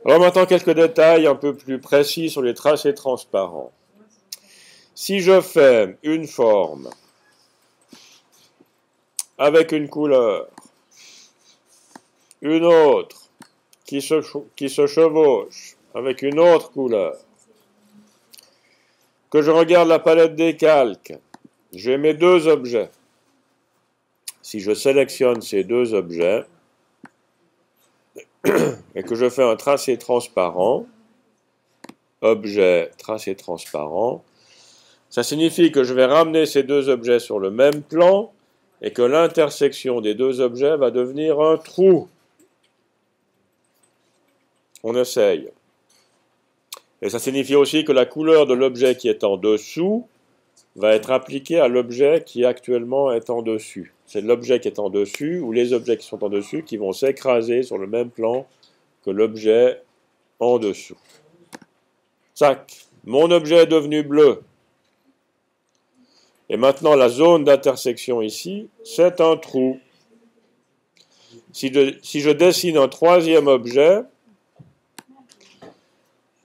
Alors maintenant, quelques détails un peu plus précis sur les tracés transparents. Si je fais une forme avec une couleur, une autre qui se chevauche avec une autre couleur, que je regarde la palette des calques, j'ai mes deux objets. Si je sélectionne ces deux objets et que je fais un tracé transparent, objet, tracé transparent, ça signifie que je vais ramener ces deux objets sur le même plan et que l'intersection des deux objets va devenir un trou. On essaye. Et ça signifie aussi que la couleur de l'objet qui est en dessous va être appliquée à l'objet qui actuellement est en dessus. C'est l'objet qui est en dessus ou les objets qui sont en dessus qui vont s'écraser sur le même plan que l'objet en dessous. Tac, mon objet est devenu bleu. Et maintenant, la zone d'intersection ici, c'est un trou. Si je dessine un troisième objet,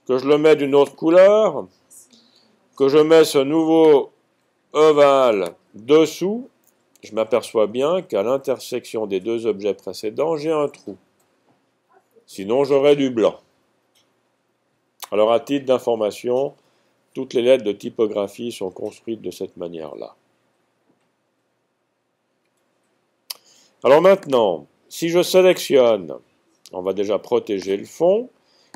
que je le mets d'une autre couleur, que je mets ce nouveau ovale dessous, je m'aperçois bien qu'à l'intersection des deux objets précédents, j'ai un trou. Sinon, j'aurais du blanc. Alors, à titre d'information, toutes les lettres de typographie sont construites de cette manière-là. Alors maintenant, si je sélectionne, on va déjà protéger le fond,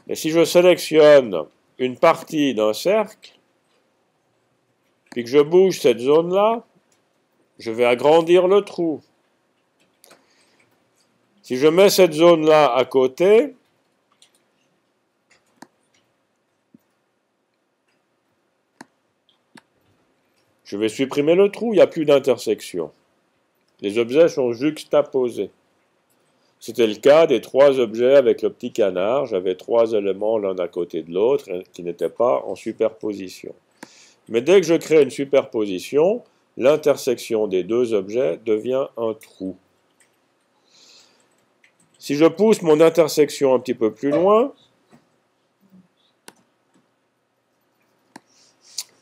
et si je sélectionne une partie d'un cercle, puis que je bouge cette zone-là, je vais agrandir le trou. Si je mets cette zone-là à côté, je vais supprimer le trou, il n'y a plus d'intersection. Les objets sont juxtaposés. C'était le cas des trois objets avec le petit canard. J'avais trois éléments l'un à côté de l'autre qui n'étaient pas en superposition. Mais dès que je crée une superposition, l'intersection des deux objets devient un trou. Si je pousse mon intersection un petit peu plus loin,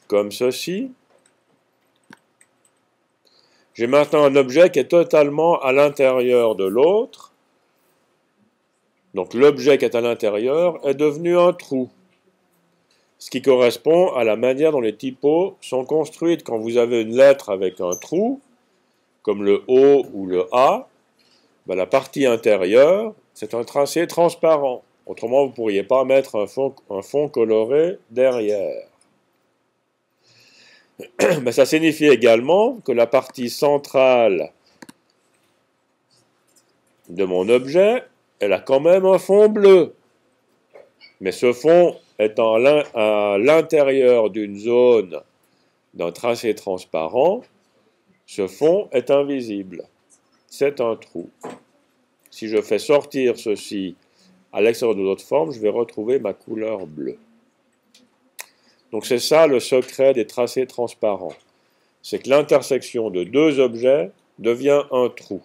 comme ceci, j'ai maintenant un objet qui est totalement à l'intérieur de l'autre. Donc l'objet qui est à l'intérieur est devenu un trou. Ce qui correspond à la manière dont les typos sont construites. Quand vous avez une lettre avec un trou, comme le O ou le A, ben la partie intérieure, c'est un tracé transparent. Autrement, vous ne pourriez pas mettre un fond coloré derrière. Mais ça signifie également que la partie centrale de mon objet, elle a quand même un fond bleu. Mais ce fond étant à l'intérieur d'une zone d'un tracé transparent, ce fond est invisible. C'est un trou. Si je fais sortir ceci à l'extérieur de l'autre forme, je vais retrouver ma couleur bleue. Donc c'est ça le secret des tracés transparents. C'est que l'intersection de deux objets devient un trou.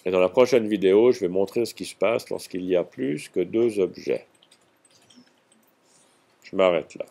Et dans la prochaine vidéo, je vais montrer ce qui se passe lorsqu'il y a plus que deux objets. Je m'arrête là.